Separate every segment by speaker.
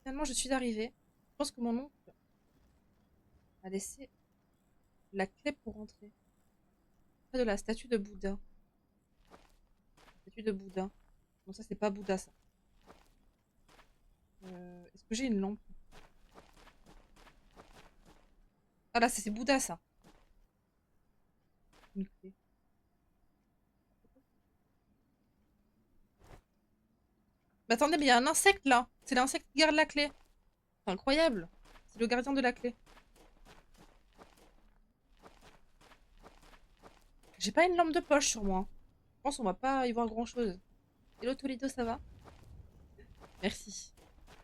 Speaker 1: Finalement, je suis arrivée. Je pense que mon oncle a laissé la clé pour rentrer. Près de la statue de Bouddha. Statue de Bouddha. Non, ça, c'est pas Bouddha, ça. Est-ce que j'ai une lampe? Ah là, c'est Bouddha, ça. Une clé. Mais attendez, mais il y a un insecte, là. C'est l'insecte qui garde la clé. C'est incroyable. C'est le gardien de la clé. J'ai pas une lampe de poche sur moi. Je pense qu'on va pas y voir grand-chose. Hello, Toledo, ça va? Merci.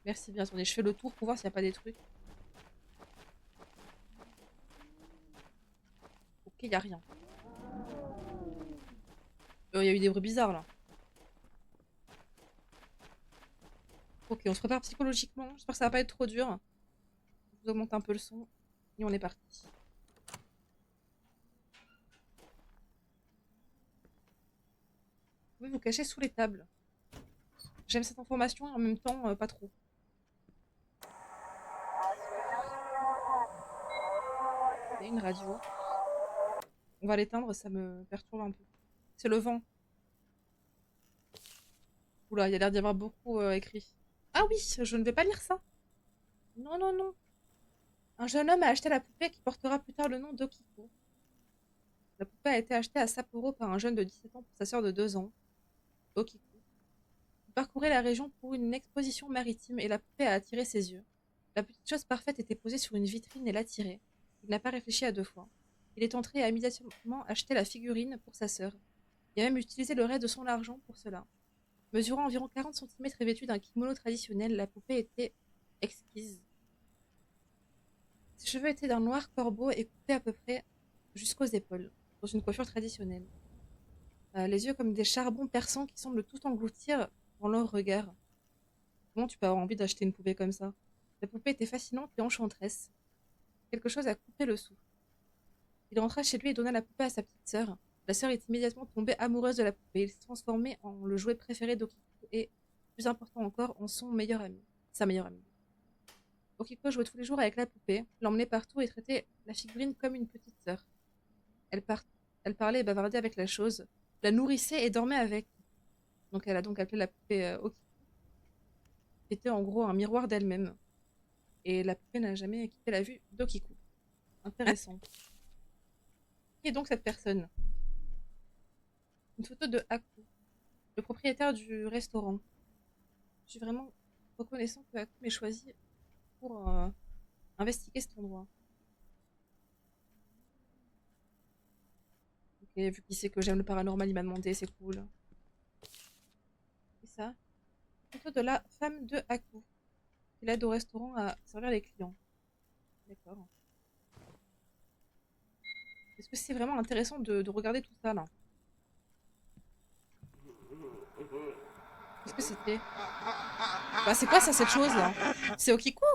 Speaker 1: Merci bien. Attendez, je fais le tour pour voir s'il n'y a pas des trucs. Ok, il n'y a rien. Il y a eu des bruits bizarres, là. Ok, on se prépare psychologiquement. J'espère que ça va pas être trop dur. Je vous augmente un peu le son. Et on est parti. Vous pouvez vous cacher sous les tables. J'aime cette information et en même temps, pas trop. Il y a une radio. On va l'éteindre, ça me perturbe un peu. C'est le vent. Oula, il y a l'air d'y avoir beaucoup écrit. Ah oui, je ne vais pas lire ça. Non, non, non. Un jeune homme a acheté la poupée qui portera plus tard le nom d'Okiko. La poupée a été achetée à Sapporo par un jeune de 17 ans pour sa sœur de 2 ans, Okiko. Il parcourait la région pour une exposition maritime et la poupée a attiré ses yeux. La petite chose parfaite était posée sur une vitrine et l'attirait. Il n'a pas réfléchi à deux fois. Il est entré et a immédiatement acheté la figurine pour sa sœur. Il a même utilisé le reste de son argent pour cela. Mesurant environ 40 centimètres et vêtue d'un kimono traditionnel, la poupée était exquise. Ses cheveux étaient d'un noir corbeau et coupés à peu près jusqu'aux épaules, dans une coiffure traditionnelle. Les yeux comme des charbons perçants qui semblent tout engloutir dans leur regard. Comment tu peux avoir envie d'acheter une poupée comme ça? La poupée était fascinante et enchanteresse. Quelque chose a coupé le souffle. Il rentra chez lui et donna la poupée à sa petite sœur. La sœur est immédiatement tombée amoureuse de la poupée. Il s'est transformé en le jouet préféré d'Okiko et, plus important encore, en son meilleur ami. Sa meilleure amie. Okiko jouait tous les jours avec la poupée, l'emmenait partout et traitait la figurine comme une petite sœur. Elle, par- Elle parlait et bavardait avec la chose, la nourrissait et dormait avec. Donc elle a donc appelé la poupée Okiko, qui était en gros un miroir d'elle-même. Et la poupée n'a jamais quitté la vue d'Okiko. Intéressant. Qui est donc cette personne? Une photo de Haku, le propriétaire du restaurant. Je suis vraiment reconnaissant que Haku m'ait choisi pour investiguer cet endroit. Ok, vu qu'il sait que j'aime le paranormal, il m'a demandé, c'est cool. Et ça, photo de la femme de Haku, qui l'aide au restaurant à servir les clients. D'accord. Est-ce que c'est vraiment intéressant de regarder tout ça là? Qu'est-ce que c'était? Bah c'est quoi ça cette chose là? C'est Okiku?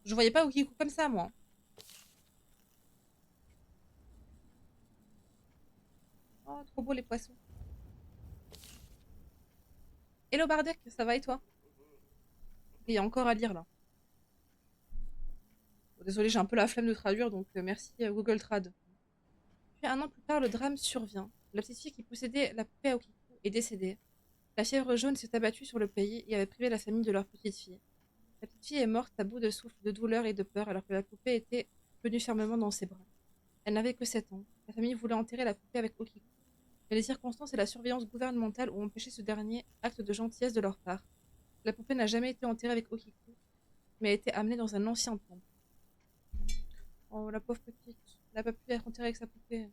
Speaker 1: Je voyais pas Okiku comme ça moi. Oh trop beau les poissons. Hello Bardec, ça va et toi? Il y a encore à lire là. Bon, désolée, j'ai un peu la flemme de traduire donc merci Google Trad. Puis un an plus tard, le drame survient. La petite fille qui possédait la poupée Aokiku est décédée. La fièvre jaune s'est abattue sur le pays et avait privé la famille de leur petite fille. La petite fille est morte à bout de souffle, de douleur et de peur alors que la poupée était tenue fermement dans ses bras. Elle n'avait que 7 ans. La famille voulait enterrer la poupée avec Okiku. Mais les circonstances et la surveillance gouvernementale ont empêché ce dernier acte de gentillesse de leur part. La poupée n'a jamais été enterrée avec Okiku, mais a été amenée dans un ancien temple. Oh, la pauvre petite. Elle n'a pas pu être enterrée avec sa poupée.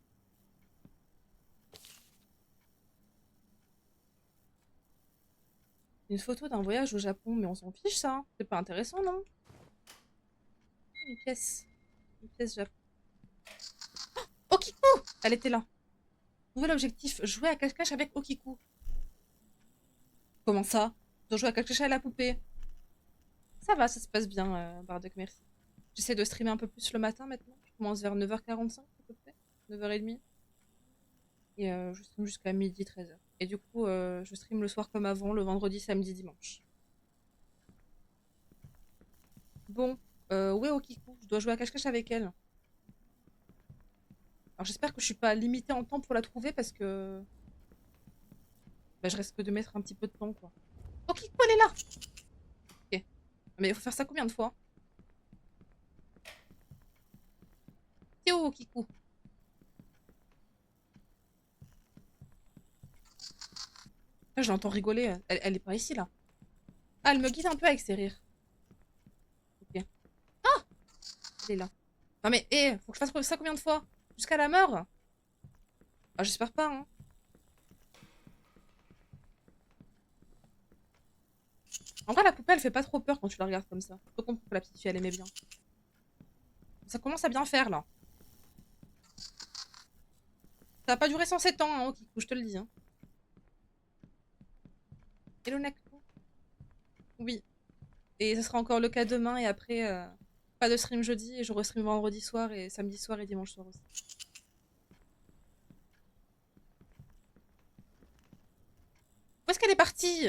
Speaker 1: Une photo d'un voyage au Japon, mais on s'en fiche ça. C'est pas intéressant, non? Une pièce. Une pièce Japon. Okiku! Elle était là. Nouvel objectif, jouer à cache-cache avec Okiku. Comment ça? Je dois jouer à cache-cache à la poupée. Ça va, ça se passe bien, Bardock, merci. J'essaie de streamer un peu plus le matin maintenant. Je commence vers 9h45 à peu près. 9h30. Et je stream jusqu'à midi, 13h. Et du coup, je stream le soir comme avant, le vendredi, samedi, dimanche. Bon, où est Okiku? Je dois jouer à cache-cache avec elle. Alors j'espère que je suis pas limitée en temps pour la trouver parce que bah, je risque de mettre un petit peu de temps quoi. Okiku elle est là! Ok. Mais il faut faire ça combien de fois? C'est où Okiku? Là je l'entends rigoler, elle est pas ici là. Ah elle me guide un peu avec ses rires. Ok. Ah! Elle est là. Non mais faut que je fasse ça combien de fois? Jusqu'à la mort? Ah j'espère pas hein. En vrai la poupée elle fait pas trop peur quand tu la regardes comme ça. Je peux comprendre que la petite fille elle aimait bien. Ça commence à bien faire là. Ça va pas durer 107 ans hein, Okiku, je te le dis hein. Hello Naku. Oui. Et ce sera encore le cas demain et après, pas de stream jeudi et je restream vendredi soir et samedi soir et dimanche soir aussi. Où est-ce qu'elle est partie?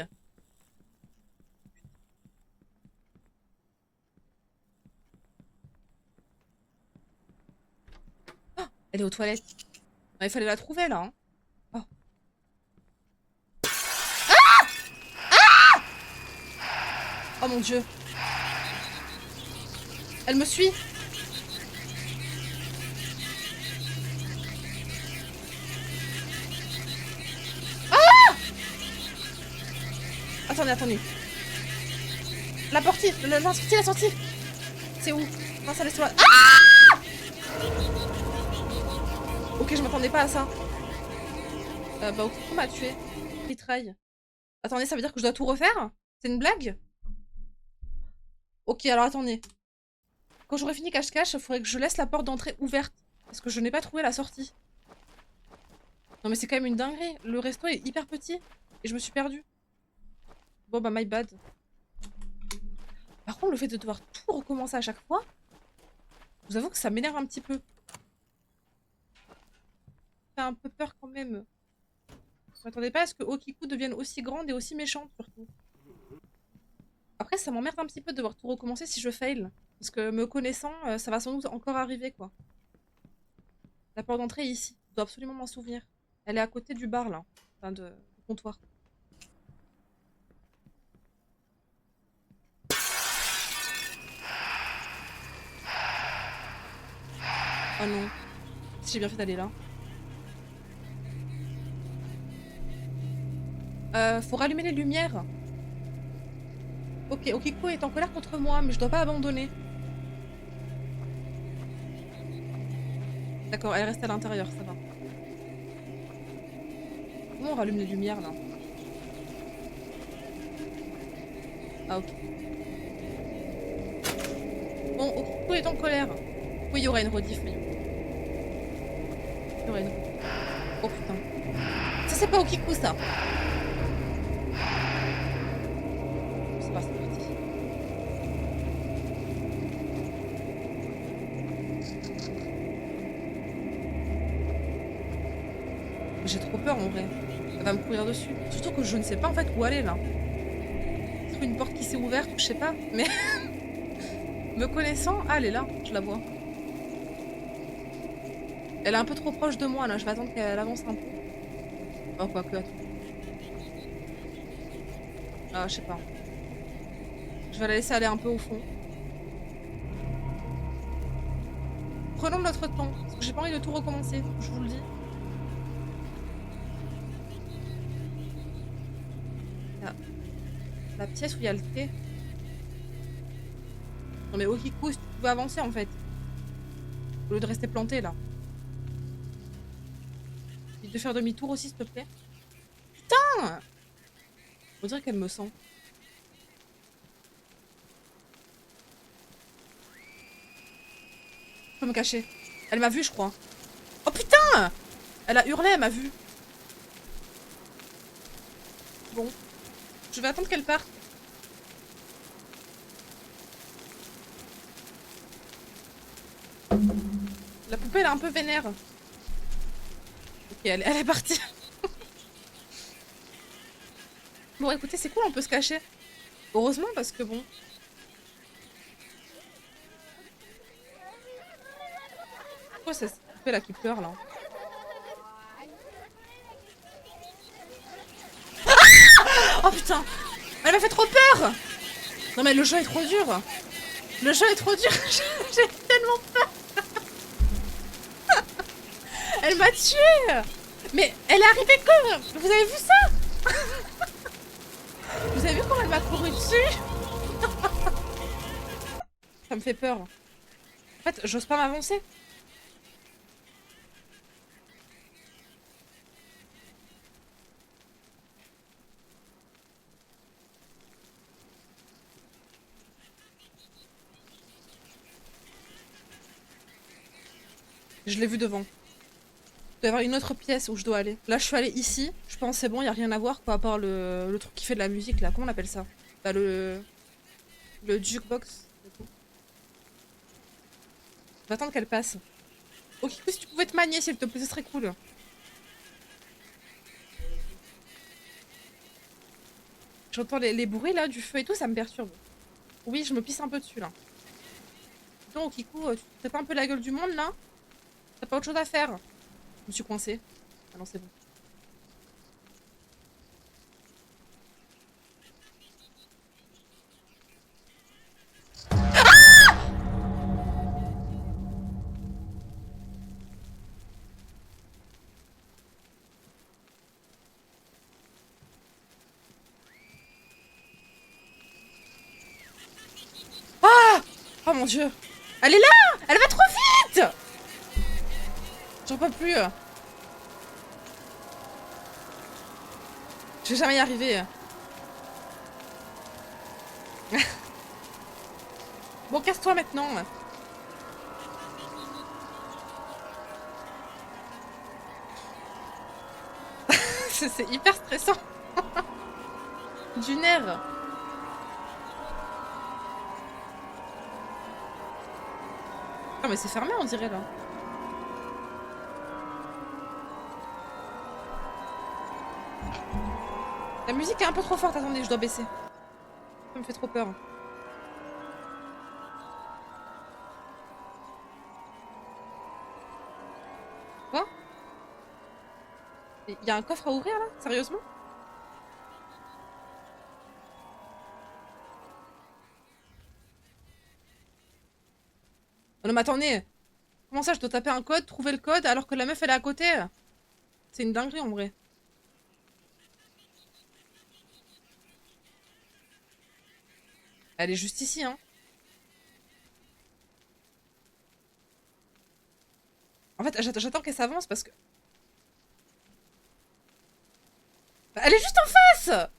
Speaker 1: Ah, elle est aux toilettes. Ah, il fallait la trouver là. Hein. Oh. Oh mon dieu. Elle me suit. Attendez, attendez. La portie, la sortie. C'est où? Non, ça laisse-toi. Ah ok, je m'attendais pas à ça. Bah, Okiko m'a tué. Mitraille. Attendez, ça veut dire que je dois tout refaire? C'est une blague? Ok, alors attendez. Quand j'aurai fini cache-cache, il faudrait que je laisse la porte d'entrée ouverte. Parce que je n'ai pas trouvé la sortie. Non mais c'est quand même une dinguerie. Le resto est hyper petit. Et je me suis perdue. Bon bah my bad. Par contre, le fait de devoir tout recommencer à chaque fois, je vous avoue que ça m'énerve un petit peu. Ça fait un peu peur quand même. Je m'attendais pas à ce que Okiku devienne aussi grande et aussi méchante surtout. Après, ça m'emmerde un petit peu de devoir tout recommencer si je fail. Parce que me connaissant, ça va sans doute encore arriver quoi. La porte d'entrée est ici. Je dois absolument m'en souvenir. Elle est à côté du bar là. Enfin, du comptoir. Oh non. Si j'ai bien fait d'aller là. Faut rallumer les lumières. Ok, Okiko est en colère contre moi, mais je dois pas abandonner. D'accord, elle reste à l'intérieur, ça va. Comment on rallume les lumières là? Ah ok. Bon, Okiko est en colère. Oui, il y aura une rediff, mais... Il y aura une rediff. Oh putain. Ça c'est pas Okiko ça. C'est pas, c'est parti. J'ai trop peur en vrai. Elle va me courir dessus. Surtout que je ne sais pas en fait où aller là. C'est une porte qui s'est ouverte ou je sais pas. Mais me connaissant, ah elle est là, je la vois. Elle est un peu trop proche de moi là, je vais attendre qu'elle avance un peu. Oh quoi que, attends. Ah je sais pas. Je vais la laisser aller un peu au fond. Prenons notre temps, parce que j'ai pas envie de tout recommencer, je vous le dis. La pièce où il y a le thé. Non mais Okiku, si tu pouvais avancer en fait. Au lieu de rester planté là. Et de faire demi-tour aussi s'il te plaît. Putain! On dirait qu'elle me sent. Je peux me cacher. Elle m'a vu je crois. Oh putain! Elle a hurlé, elle m'a vu. Bon. Je vais attendre qu'elle parte. La poupée elle est un peu vénère. Ok, elle est partie. Bon écoutez, c'est cool, on peut se cacher. Heureusement parce que bon. quoi cette poupée là qui pleure là? Oh putain! Elle m'a fait trop peur! Non mais le jeu est trop dur! Le jeu est trop dur! J'ai tellement peur! Elle m'a tué! Mais elle est arrivée comme... Vous avez vu ça? Vous avez vu comment elle m'a couru dessus? Ça me fait peur. En fait, j'ose pas m'avancer. Je l'ai vu devant. Il doit y avoir une autre pièce où je dois aller. Là, je suis allée ici. Je pense c'est bon, y a rien à voir quoi, à part le truc qui fait de la musique là. Comment on appelle ça? Bah le jukebox. Je vais attendre qu'elle passe. Ok, si tu pouvais te manier s'il te plaît, ce serait cool. J'entends les bruits là du feu et tout, ça me perturbe. Oui, je me pisse un peu dessus là. Donc, Kikou, tu te fais pas un peu la gueule du monde là? T'as pas autre chose à faire? Je me suis coincée. Ah non, c'est bon. Ah! Oh mon dieu! Elle est là! Elle va trop vite! J'en peux plus. Je vais jamais y arriver. Bon, casse-toi maintenant. C'est hyper stressant. Du nerf. Ah mais c'est fermé on dirait là. La musique est un peu trop forte, attendez, je dois baisser. Ça me fait trop peur. Quoi? Il y a un coffre à ouvrir là? Sérieusement? Oh non mais attendez! Comment ça je dois taper un code, trouver le code alors que la meuf elle est à côté? C'est une dinguerie en vrai. Elle est juste ici hein. En fait j'attends qu'elle s'avance parce que... Elle est juste en face!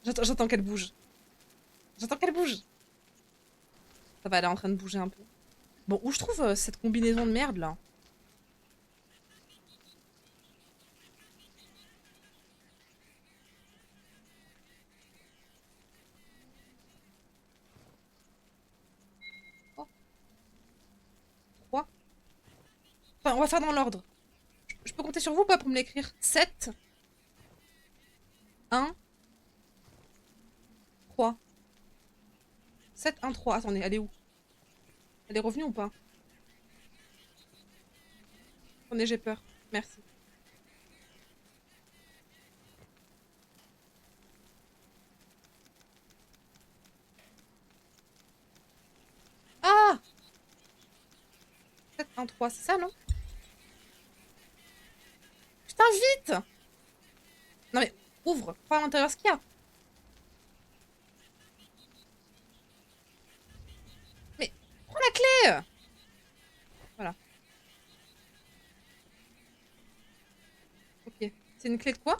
Speaker 1: J'attends qu'elle bouge. J'attends qu'elle bouge. Ça va, elle est en train de bouger un peu. Bon, où je trouve cette combinaison de merde là? Oh, 3. Enfin, on va faire dans l'ordre. Je peux compter sur vous ou pas pour me l'écrire? 7, 1, 3. 7, 1, 3. Attendez, elle est où? Elle est revenue ou pas? Attendez, j'ai peur. Merci. Ah! 7, 1, 3, c'est ça, non? Putain, vite! Non mais, ouvre. Pas à l'intérieur ce qu'il y a. Mais, prends la clé! Voilà. Ok. C'est une clé de quoi?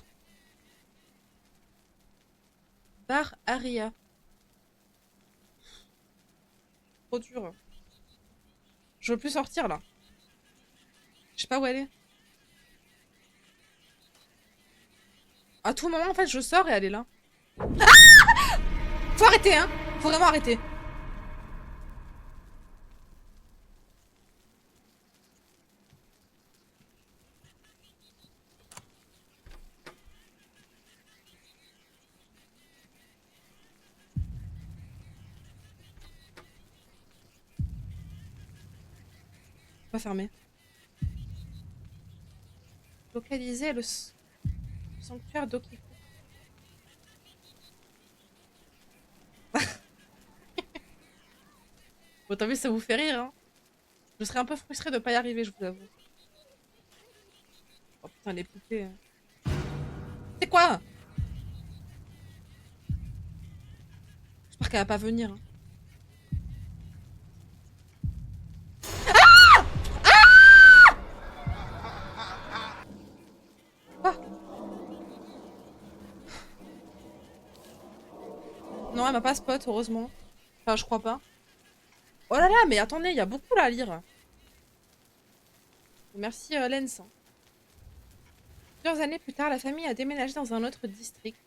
Speaker 1: Bar Aria. Trop dur. Je veux plus sortir, là. Je sais pas où elle est. À tout moment, en fait, je sors et elle est là. Faut arrêter, hein! Faut vraiment arrêter. Pas fermé. Localiser le sanctuaire d'Okiku. Bon, t'as vu, ça vous fait rire, hein. Je serais un peu frustrée de pas y arriver, je vous avoue. Oh putain, les poupées. C'est quoi? J'espère qu'elle va pas venir, hein. Quoi? Non, elle m'a pas spot, heureusement. Enfin, je crois pas. Oh là là, mais attendez, il y a beaucoup là à lire. Merci, Lens. Plusieurs années plus tard, la famille a déménagé dans un autre district.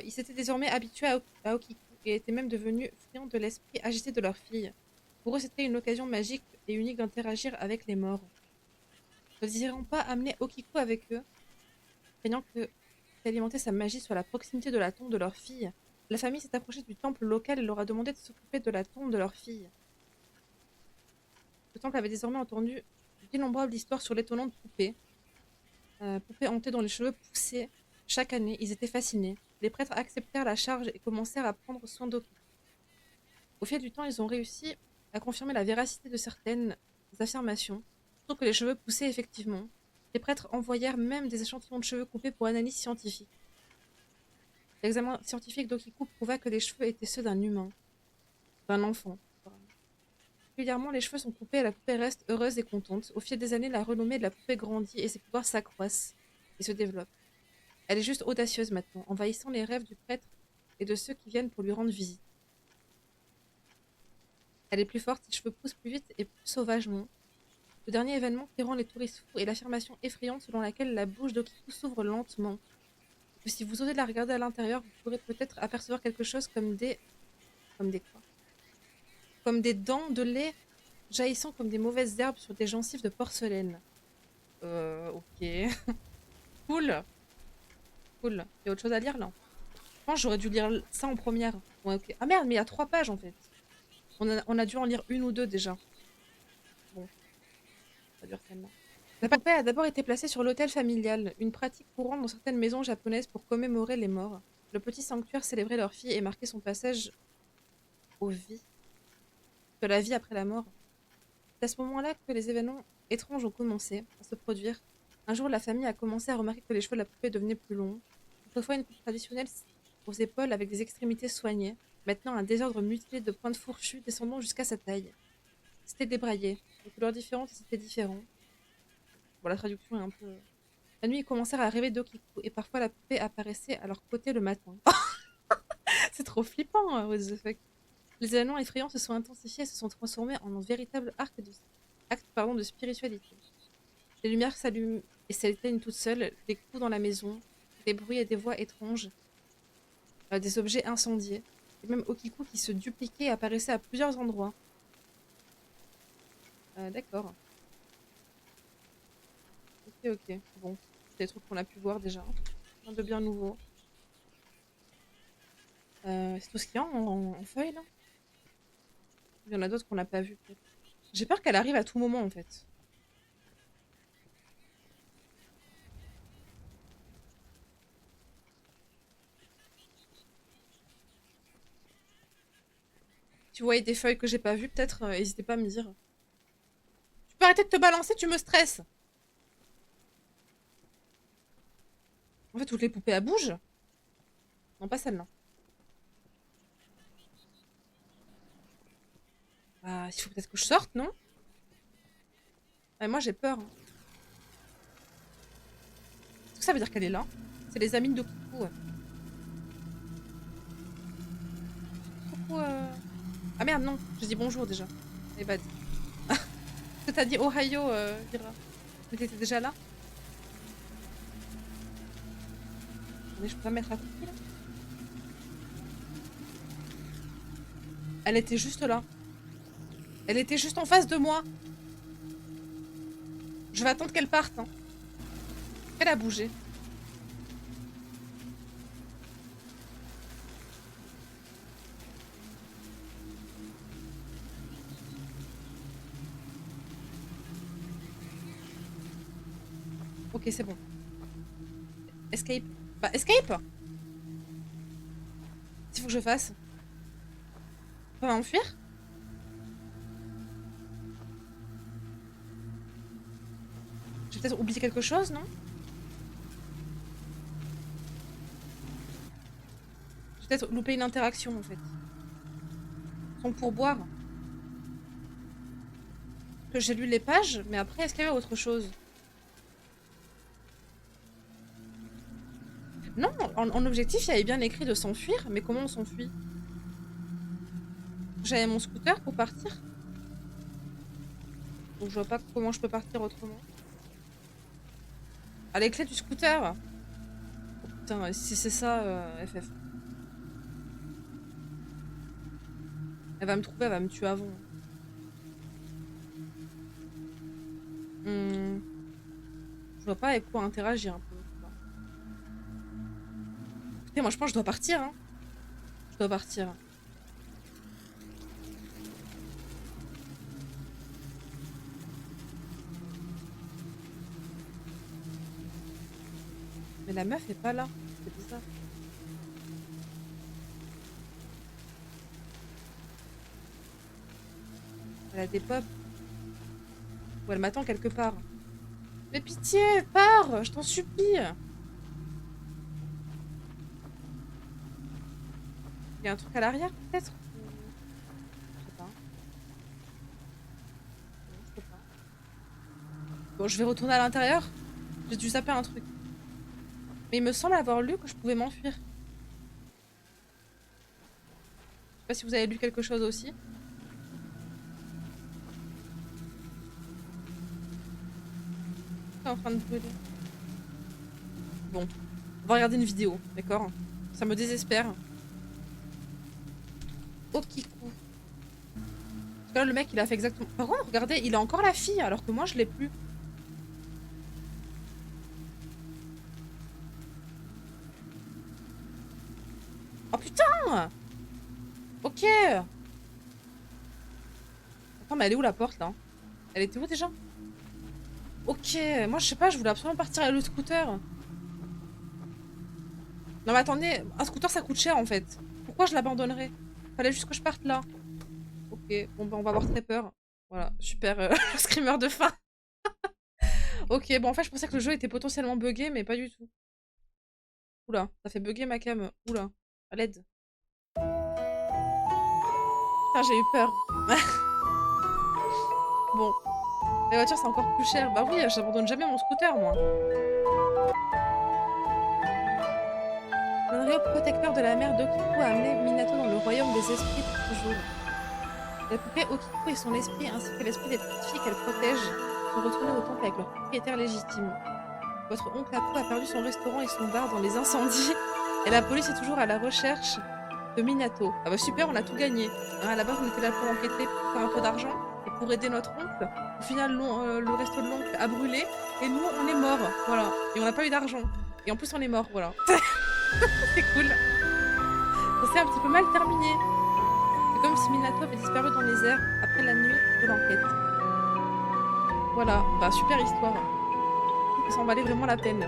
Speaker 1: Ils s'étaient désormais habitués à Okiku et étaient même devenus friands de l'esprit agité de leur fille. Pour eux, c'était une occasion magique et unique d'interagir avec les morts. Ne désirant pas amener Okiku avec eux, craignant que qu'alimenter sa magie soit la proximité de la tombe de leur fille, la famille s'est approchée du temple local et leur a demandé de s'occuper de la tombe de leur fille. Le temple avait désormais entendu d'innombrables histoires sur l'étonnante poupée. Poupée hantée dont les cheveux poussaient chaque année, ils étaient fascinés. Les prêtres acceptèrent la charge et commencèrent à prendre soin d'Okiku. Au fil du temps, ils ont réussi à confirmer la véracité de certaines affirmations, surtout que les cheveux poussaient effectivement. Les prêtres envoyèrent même des échantillons de cheveux coupés pour analyse scientifique. L'examen scientifique d'Okiku prouva que les cheveux étaient ceux d'un humain, d'un enfant. Régulièrement, les cheveux sont coupés et la poupée reste heureuse et contente. Au fil des années, la renommée de la poupée grandit et ses pouvoirs s'accroissent et se développent. Elle est juste audacieuse maintenant, envahissant les rêves du prêtre et de ceux qui viennent pour lui rendre visite. Elle est plus forte, ses cheveux poussent plus vite et plus sauvagement. Le dernier événement qui rend les touristes fous est l'affirmation effrayante selon laquelle la bouche d'Okiku s'ouvre lentement. Et si vous osez la regarder à l'intérieur, vous pourrez peut-être apercevoir quelque chose comme des... Comme des quoi? Comme des dents de lait jaillissant comme des mauvaises herbes sur des gencives de porcelaine. Ok. Cool. Cool. Il y a autre chose à lire là? Je pense que j'aurais dû lire ça en première. Ouais, ok. Ah merde, mais il y a 3 pages en fait. On a dû en lire une ou deux déjà. Bon, ça dure celle-là. La poupée a d'abord été placée sur l'autel familial, une pratique courante dans certaines maisons japonaises pour commémorer les morts. Le petit sanctuaire célébrait leur fille et marquait son passage aux vies, de la vie après la mort. C'est à ce moment-là que les événements étranges ont commencé à se produire. Un jour, la famille a commencé à remarquer que les cheveux de la poupée devenaient plus longs. Autrefois une coupe traditionnelle aux épaules avec des extrémités soignées. Maintenant, un désordre mutilé de pointes fourchues descendant jusqu'à sa taille. C'était débraillé. Des couleurs différentes, c'était différent. Bon, la traduction est un peu... La nuit, ils commencèrent à rêver d'Okiku et parfois la poupée apparaissait à leur côté le matin. C'est trop flippant, what the fuck. Les événements effrayants se sont intensifiés et se sont transformés en un véritable acte de spiritualité. Les lumières s'allument et s'éteignent toutes seules, des coups dans la maison, des bruits et des voix étranges, des objets incendiés, et même Okiku qui se dupliquait et apparaissait à plusieurs endroits. D'accord. Ok, ok. Bon, c'est des trucs qu'on a pu voir déjà. Rien de bien nouveau. C'est tout ce qu'il y a en feuille là? Il y en a d'autres qu'on n'a pas vu peut-être. J'ai peur qu'elle arrive à tout moment en fait. Si vous voyez des feuilles que j'ai pas vues, peut-être n'hésitez pas à me dire. Tu peux arrêter de te balancer, tu me stresses. En fait, toutes les poupées à bougent. Non, pas celle-là. Bah, il faut peut-être que je sorte, non? Ouais, moi j'ai peur, hein. Est-ce que ça veut dire qu'elle est là? C'est les amis de Coucou. Ouais. Coucou. Ah merde, non. Je dis bonjour déjà. Eh bad. Que t'as dit Ohio, Vira. Mais t'étais déjà là? Mais je peux pas mettre la cookie là? Elle était juste là. Elle était juste en face de moi. Je vais attendre qu'elle parte. Hein. Elle a bougé. Ok, c'est bon. Escape. Bah, escape! Qu'est-ce qu'il faut que je fasse? On peut m'enfuir? J'ai peut-être oublié quelque chose, non? J'ai peut-être loupé une interaction, en fait. Son pourboire. Que j'ai lu les pages, mais après, est-ce qu'il y avait autre chose? Non, en objectif, il y avait bien écrit de s'enfuir, mais comment on s'enfuit? J'avais mon scooter pour partir. Donc je vois pas comment je peux partir autrement. Ah, les clés du scooter! Oh, putain, si c'est ça, FF. Elle va me trouver, elle va me tuer avant. Je vois pas avec quoi interagir un peu. Écoutez, moi je pense que je dois partir, hein. Je dois partir. Mais la meuf est pas là. C'est bizarre. Elle a des pop. Ou elle m'attend quelque part. Mais pitié, pars! Je t'en supplie! Il y a un truc à l'arrière, peut-être? Je sais pas. Non, je peux pas. Bon, je vais retourner à l'intérieur. J'ai dû zapper un truc. Mais il me semble avoir lu que je pouvais m'enfuir. Je sais pas si vous avez lu quelque chose aussi. C'est en train de brûler. Bon, on va regarder une vidéo, d'accord? Ça me désespère. Oh, Kikou. Parce que là, le mec, il a fait exactement... Par contre, regardez, il a encore la fille, alors que moi, je l'ai plus. Oh, putain! Ok! Attends, mais elle est où, la porte, là? Elle était où, déjà? Ok, moi, je sais pas, je voulais absolument partir avec le scooter. Non, mais attendez, un scooter, ça coûte cher, en fait. Pourquoi je l'abandonnerais? Fallait juste que je parte là. Ok, bon, bah, on va avoir très peur. Voilà, super, screamer de fin. Ok, bon, en fait, je pensais que le jeu était potentiellement buggé, mais pas du tout. Oula, ça fait bugger ma cam. Oula, à l'aide. Putain, j'ai eu peur. Bon, les voitures, c'est encore plus cher. Bah oui, j'abandonne jamais mon scooter, moi. L'Onryo, protecteur de la mer d'Okiko, a amené Minato dans le royaume des esprits pour toujours. La poupée Okiko et son esprit, ainsi que l'esprit des petites filles qu'elle protège, sont retournés au temple avec leur propriétaire légitime. Votre oncle Apo a perdu son restaurant et son bar dans les incendies, et la police est toujours à la recherche de Minato. Ah bah super, on a tout gagné. Hein, à la base, on était là pour enquêter, pour faire un peu d'argent, et pour aider notre oncle. Au final, le resto de l'oncle a brûlé, et nous, on est morts. Voilà. Et on n'a pas eu d'argent. Et en plus, on est morts, voilà. C'est cool. Ça s'est un petit peu mal terminé. C'est comme si Minato avait disparu dans les airs après la nuit de l'enquête. Voilà, bah super histoire. Ça en valait vraiment la peine.